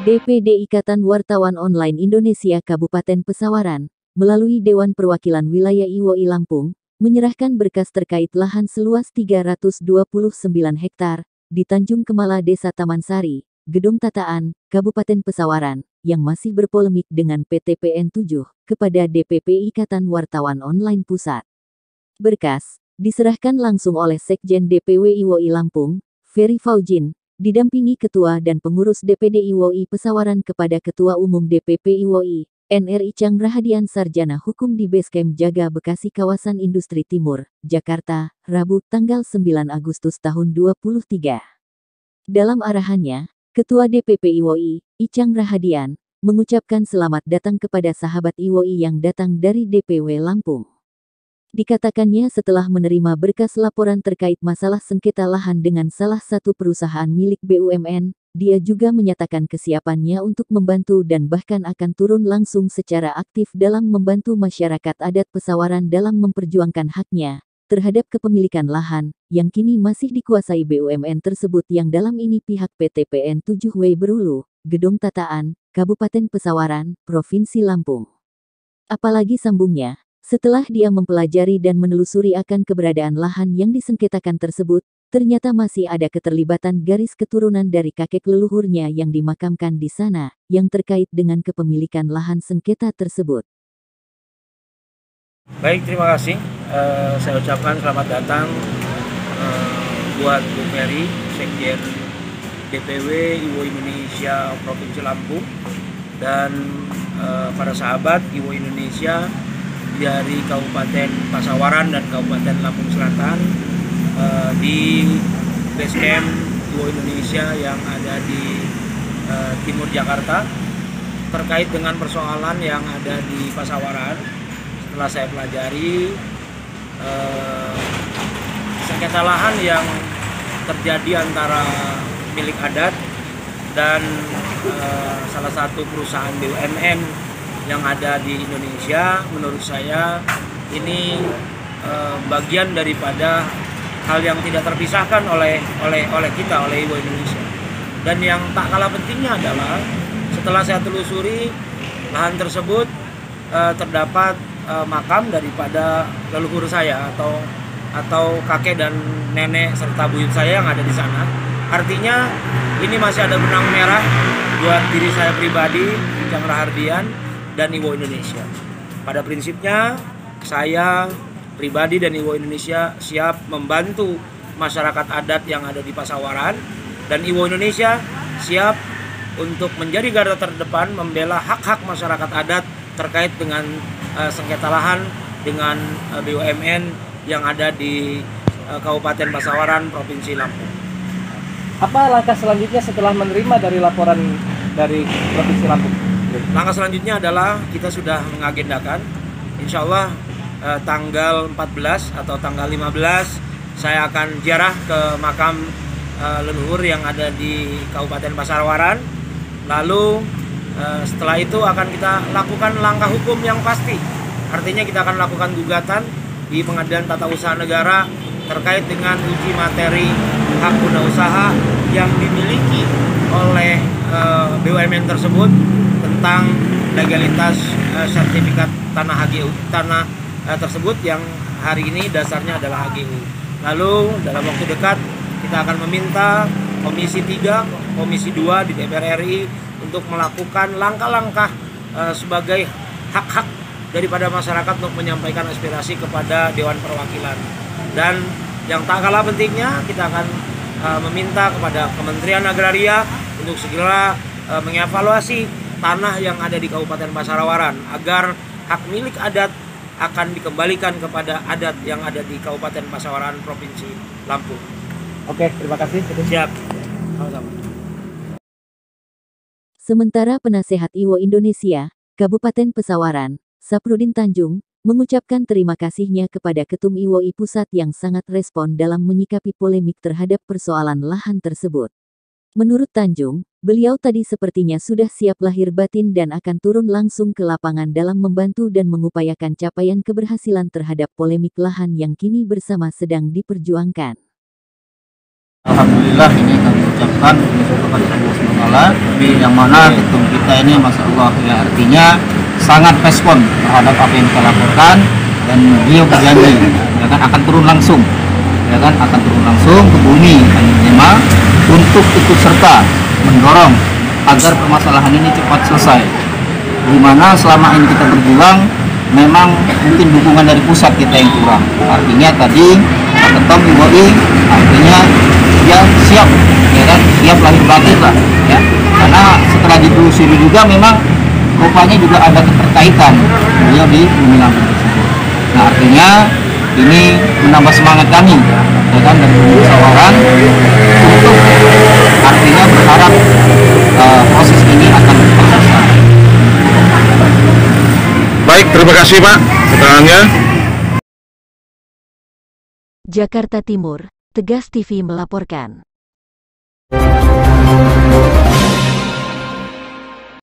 DPD Ikatan Wartawan Online Indonesia Kabupaten Pesawaran, melalui Dewan Perwakilan Wilayah IWOI Lampung, menyerahkan berkas terkait lahan seluas 329 hektar di Tanjung Kemala Desa Taman Sari, Gedung Tataan, Kabupaten Pesawaran, yang masih berpolemik dengan PT PN7, kepada DPP Ikatan Wartawan Online Pusat. Berkas diserahkan langsung oleh Sekjen DPW IWOI Lampung, Ferry Faujin, didampingi Ketua dan Pengurus DPD IWOI Pesawaran kepada Ketua Umum DPP IWOI, NR Icang Rahadian Sarjana Hukum di Basecamp Jaga Bekasi Kawasan Industri Timur, Jakarta, Rabu tanggal 9 Agustus tahun 2023. Dalam arahannya, Ketua DPP IWOI, Icang Rahadian, mengucapkan selamat datang kepada sahabat IWOI yang datang dari DPW Lampung. Dikatakannya setelah menerima berkas laporan terkait masalah sengketa lahan dengan salah satu perusahaan milik BUMN, dia juga menyatakan kesiapannya untuk membantu dan bahkan akan turun langsung secara aktif dalam membantu masyarakat adat Pesawaran dalam memperjuangkan haknya terhadap kepemilikan lahan, yang kini masih dikuasai BUMN tersebut yang dalam ini pihak PT PN7W Berhulu, Gedung Tataan, Kabupaten Pesawaran, Provinsi Lampung. Apalagi sambungnya, setelah dia mempelajari dan menelusuri akan keberadaan lahan yang disengketakan tersebut, ternyata masih ada keterlibatan garis keturunan dari kakek leluhurnya yang dimakamkan di sana, yang terkait dengan kepemilikan lahan sengketa tersebut. Baik, terima kasih. Saya ucapkan selamat datang buat Bu Ferry, Sekjen DPW IWOI Indonesia Provinsi Lampung, dan para sahabat IWOI Indonesia dari Kabupaten Pesawaran dan Kabupaten Lampung Selatan di Basecamp IWOI Indonesia yang ada di timur Jakarta terkait dengan persoalan yang ada di Pesawaran. Setelah saya pelajari sengketa lahan yang terjadi antara milik adat dan salah satu perusahaan BUMN yang ada di Indonesia, menurut saya ini bagian daripada hal yang tidak terpisahkan oleh kita, oleh IWOI Indonesia. Dan yang tak kalah pentingnya adalah setelah saya telusuri lahan tersebut terdapat makam daripada leluhur saya atau kakek dan nenek serta buyut saya yang ada di sana. Artinya ini masih ada benang merah buat diri saya pribadi, Icang Rahadian, dan IWOI Indonesia. Pada prinsipnya, saya pribadi dan IWOI Indonesia siap membantu masyarakat adat yang ada di Pesawaran, dan IWOI Indonesia siap untuk menjadi garda terdepan membela hak-hak masyarakat adat terkait dengan sengketa lahan dengan BUMN yang ada di Kabupaten Pesawaran, Provinsi Lampung. Apa langkah selanjutnya setelah menerima dari laporan dari Provinsi Lampung? Langkah selanjutnya adalah kita sudah mengagendakan, insya Allah tanggal 14 atau tanggal 15 saya akan ziarah ke makam leluhur yang ada di Kabupaten Pesawaran. Lalu setelah itu akan kita lakukan langkah hukum yang pasti. Artinya kita akan lakukan gugatan di Pengadilan Tata Usaha Negara terkait dengan uji materi hak guna usaha yang dimiliki oleh BUMN tersebut tentang legalitas sertifikat tanah HGU tersebut yang hari ini dasarnya adalah HGU. Lalu dalam waktu dekat kita akan meminta Komisi 3, Komisi 2 di DPR RI untuk melakukan langkah-langkah sebagai hak-hak daripada masyarakat untuk menyampaikan aspirasi kepada Dewan Perwakilan. Dan yang tak kalah pentingnya, kita akan meminta kepada Kementerian Agraria untuk segera mengevaluasi tanah yang ada di Kabupaten Pesawaran agar hak milik adat akan dikembalikan kepada adat yang ada di Kabupaten Pesawaran, Provinsi Lampung. Oke, terima kasih. Siap. Sama-sama. Sementara Penasehat IWOI Indonesia, Kabupaten Pesawaran, Saprudin Tanjung, mengucapkan terima kasihnya kepada Ketum IWOI Pusat yang sangat respon dalam menyikapi polemik terhadap persoalan lahan tersebut. Menurut Tanjung, beliau tadi sepertinya sudah siap lahir batin dan akan turun langsung ke lapangan dalam membantu dan mengupayakan capaian keberhasilan terhadap polemik lahan yang kini bersama sedang diperjuangkan. Alhamdulillah, ini kami ucapkan bersyukur kepada Allah masalah, yang mana ketum kita ini Masya Allah ya, artinya sangat respon terhadap apa yang kita laporkan, dan beliau berjanji ya kan akan turun langsung ke bumi Lima untuk ikut serta mendorong agar permasalahan ini cepat selesai, di mana selama ini kita berjuang memang mungkin dukungan dari pusat kita yang kurang. Artinya tadi Pak Ketum IWI artinya dia siap ya kan, siap lahir batin lah ya, karena setelah ditelusuri juga memang rupanya juga ada keterkaitan beliau di Bumi Lampung tersebut. Nah artinya ini menambah semangat kami ya kan, dan musyawarah untuk artinya berharap proses ini akan selesai. Baik, terima kasih Pak keterangannya. Jakarta Timur, Tegas TV melaporkan.